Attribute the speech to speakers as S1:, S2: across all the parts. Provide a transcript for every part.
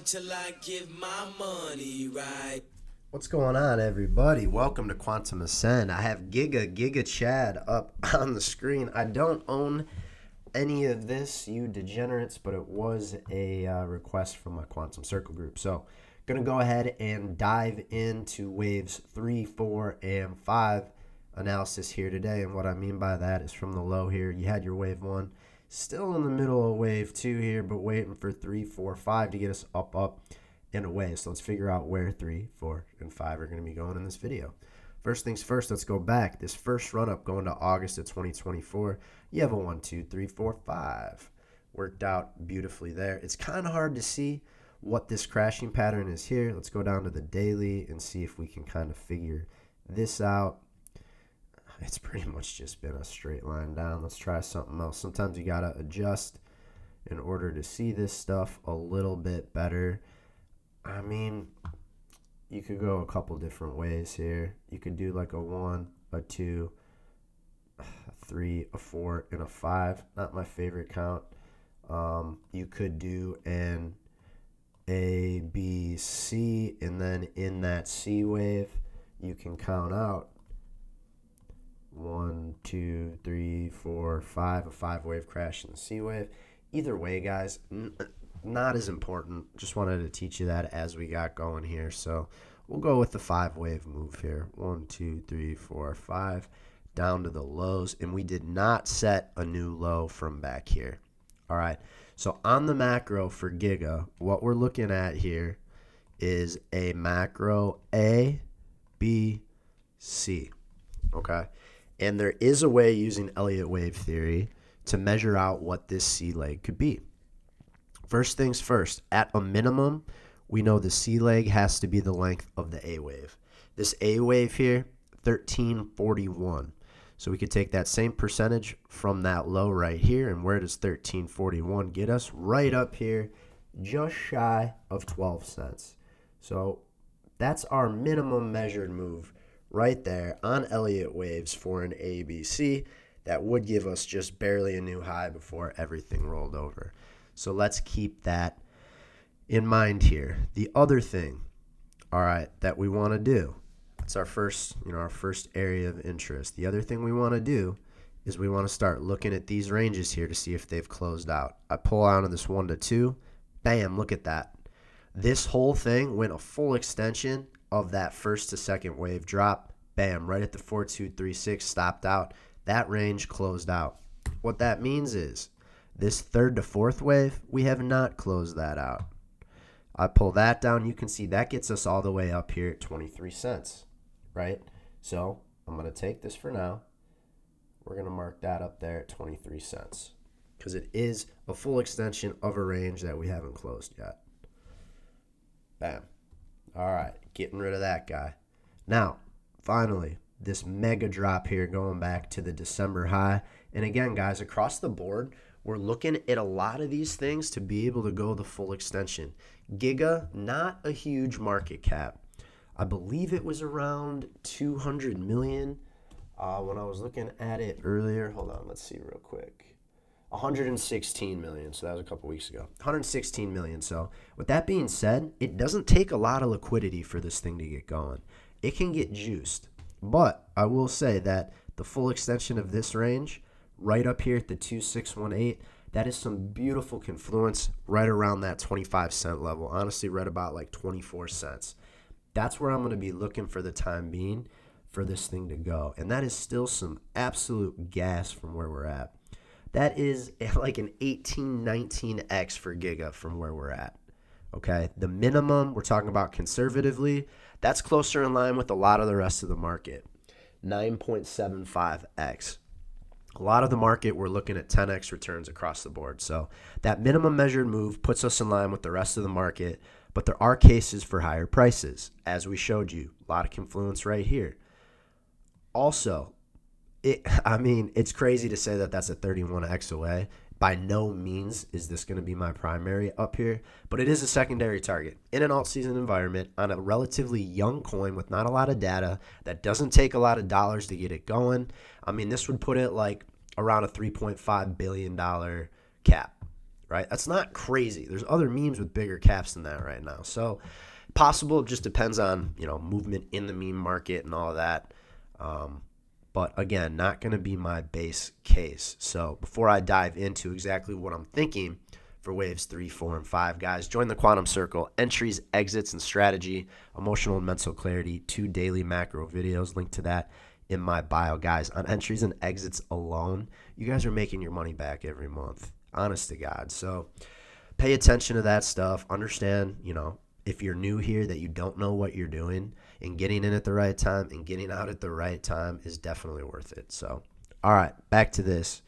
S1: wait till I get my money right.
S2: What's going on, everybody? Welcome to Quantum Ascend. I have Gigachad up on the screen. I don't own any of this, you degenerates, but it was a request from my Quantum Circle group. So, going to go ahead and dive into waves 3, 4, and 5 analysis here today. And what I mean by that is from the low here, you had your wave 1. Still in the middle of wave 2 here, but waiting for 3, 4, 5 to get us up, and away. So let's figure out where 3, 4, and 5 are going to be going in this video. First things first, let's go back. This first run up going to August of 2024, you have a 1, 2, 3, 4, 5. Worked out beautifully there. It's kind of hard to see what this crashing pattern is here. Let's go down to the daily and see if we can kind of figure this out. It's pretty much just been a straight line down. Let's try something else. Sometimes you got to adjust in order to see this stuff a little bit better. I mean, you could go a couple different ways here. You could do like a 1, a 2, a 3, a 4, and a 5. Not my favorite count. You could do an A, B, C, and then in that C wave, you can count out 1, 2, 3, 4, 5, a 5-wave crash in the C wave. Either way, guys, not as important. Just wanted to teach you that as we got going here. So we'll go with the 5-wave move here. 1, 2, 3, 4, 5, down to the lows. And we did not set a new low from back here. All right. So on the macro for Giga, what we're looking at here is a macro A, B, C. Okay. And there is a way using Elliott Wave theory to measure out what this C leg could be. First things first, at a minimum, we know the C leg has to be the length of the A wave. This A wave here, 1341. So we could take that same percentage from that low right here, and where does 1341 get us? Right up here, just shy of 12 cents. So that's our minimum measured move right there on Elliott Waves for an ABC. That would give us just barely a new high before everything rolled over. So let's keep that in mind here. The other thing, all right, that we want to do, it's our first area of interest. The other thing we want to do is we want to start looking at these ranges here to see if they've closed out. I pull out of this 1 to 2, bam, look at that. This whole thing went a full extension of that first to second wave drop, bam, right at the 4236, stopped out. That range closed out. What that means is this third to fourth wave, we have not closed that out. I pull that down. You can see that gets us all the way up here at 23 cents, right? So I'm going to take this for now. We're going to mark that up there at 23 cents because it is a full extension of a range that we haven't closed yet. Bam. All right, getting rid of that guy. Now, finally, this mega drop here going back to the December high. And again, guys, across the board, we're looking at a lot of these things to be able to go the full extension. Giga, not a huge market cap. I believe it was around 200 million when I was looking at it earlier. Hold on, let's see real quick. 116 million, so that was a couple weeks ago. 116 million. So with that being said, it doesn't take a lot of liquidity for this thing to get going. It can get juiced. But I will say that the full extension of this range, right up here at the 2618, that is some beautiful confluence right around that 25 cent level. Honestly, right about like 24 cents. That's where I'm going to be looking for the time being for this thing to go. And that is still some absolute gas from where we're at. That is like an 18, 19x for Giga from where we're at. Okay, the minimum we're talking about conservatively, that's closer in line with a lot of the rest of the market. 9.75x. A lot of the market, we're looking at 10x returns across the board. So that minimum measured move puts us in line with the rest of the market, but there are cases for higher prices, as we showed you. A lot of confluence right here. Also, it's crazy to say that that's a 31x away. By no means is this going to be my primary up here, but it is a secondary target in an alt-season environment on a relatively young coin with not a lot of data that doesn't take a lot of dollars to get it going. I mean, this would put it like around a $3.5 billion cap. right? That's not crazy. There's other memes with bigger caps than that right now. So possible, it just depends on, movement in the meme market and all of that. But again, not going to be my base case. So before I dive into exactly what I'm thinking for waves 3, 4, and 5, guys, join the Quantum Circle. Entries, exits, and strategy, emotional and mental clarity, 2 daily macro videos. Link to that in my bio. Guys, on entries and exits alone, you guys are making your money back every month. Honest to God. So pay attention to that stuff. Understand, if you're new here, that you don't know what you're doing, and getting in at the right time and getting out at the right time is definitely worth it. So, all right, back to this.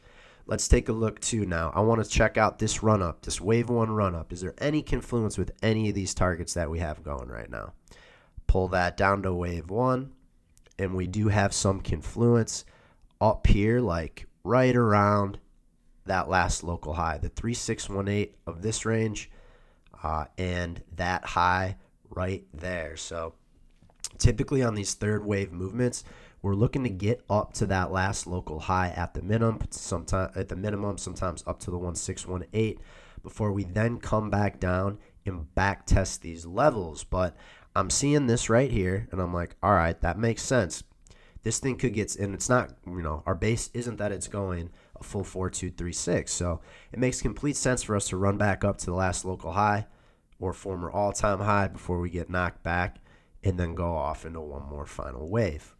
S2: Let's take a look too now. I want to check out this run up, this wave 1 run up. Is there any confluence with any of these targets that we have going right now? Pull that down to wave 1, and we do have some confluence up here, like right around that last local high, the 3618 of this range, and that high right there. So typically on these third wave movements, we're looking to get up to that last local high at the minimum, sometimes up to the 1618, before we then come back down and back test these levels. But I'm seeing this right here, and I'm like, all right, that makes sense. This thing could get, and it's not, our base isn't that it's going a full 4236. So it makes complete sense for us to run back up to the last local high or former all-time high before we get knocked back and then go off into one more final wave.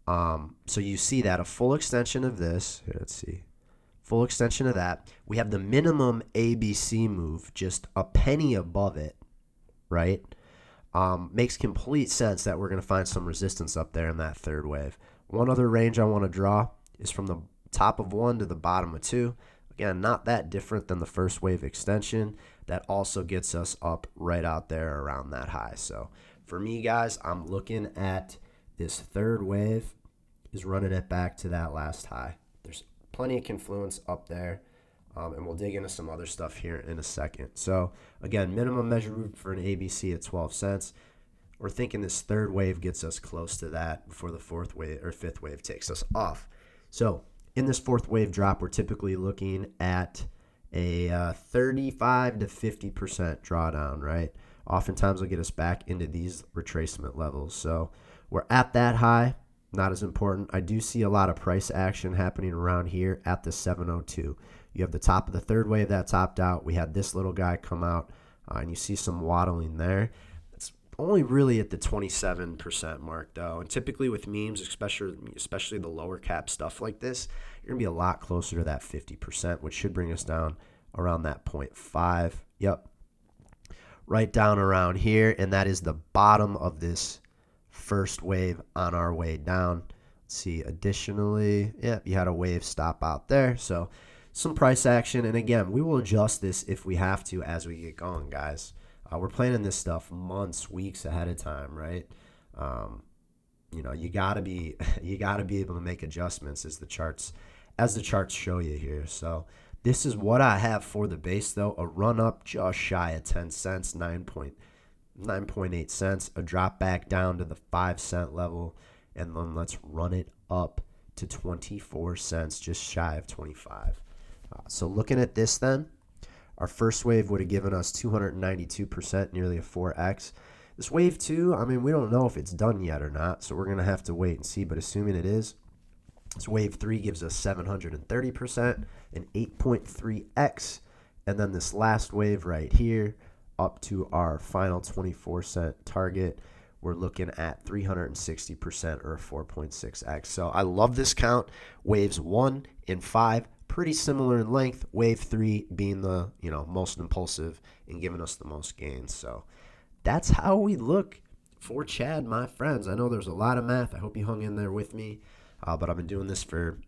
S2: So you see that a full extension of this. Here, let's see. Full extension of that. We have the minimum ABC move just a penny above it, right? Makes complete sense that we're going to find some resistance up there in that third wave. One other range I want to draw is from the top of 1 to the bottom of 2. Again, not that different than the first wave extension. That also gets us up right out there around that high. So for me, guys, I'm looking at this third wave is running it back to that last high. There's plenty of confluence up there, and we'll dig into some other stuff here in a second. So again, minimum measure root for an ABC at 12 cents. We're thinking this third wave gets us close to that before the fourth wave or fifth wave takes us off. So in this fourth wave drop, we're typically looking at a 35 to 50% drawdown, right? Oftentimes will get us back into these retracement levels. So we're at that high, not as important. I do see a lot of price action happening around here at the 702. You have the top of the third wave that topped out. We had this little guy come out, and you see some waddling there. It's only really at the 27% mark, though. And typically with memes, especially the lower cap stuff like this, you're going to be a lot closer to that 50%, which should bring us down around that 0.5. Yep. Right down around here, and that is the bottom of this first wave on our way down. Let's see, additionally, you had a wave stop out there. So some price action, and again, we will adjust this if we have to as we get going, guys. We're planning this stuff months, weeks ahead of time, right? You gotta be able to make adjustments as the charts show you here. So this is what I have for the base, though. A run up just shy of 10 cents, 9.8 cents. A drop back down to the 5 cent level, and then let's run it up to 24 cents, just shy of 25. So looking at this then, our first wave would have given us 292%, nearly a 4x. This wave 2, we don't know if it's done yet or not, so we're going to have to wait and see. But assuming it is, this wave 3 gives us 730%, an 8.3x. And then this last wave right here, up to our final 24-cent target, we're looking at 360% or a 4.6x. So I love this count. Waves 1 and 5, pretty similar in length. Wave 3 being the most impulsive and giving us the most gains. So that's how we look for Chad, my friends. I know there's a lot of math. I hope you hung in there with me. But I've been doing this for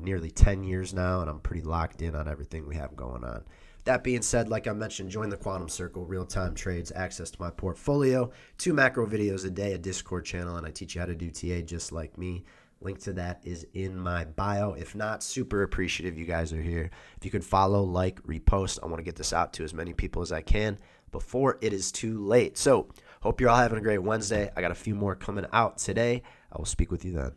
S2: nearly 10 years now, and I'm pretty locked in on everything we have going on. That being said, like I mentioned, join the Quantum Circle, real-time trades, access to my portfolio, 2 macro videos a day, a Discord channel, and I teach you how to do TA just like me. Link to that is in my bio. If not, super appreciative you guys are here. If you could follow, like, repost, I want to get this out to as many people as I can before it is too late. So hope you're all having a great Wednesday. I got a few more coming out today. I will speak with you then.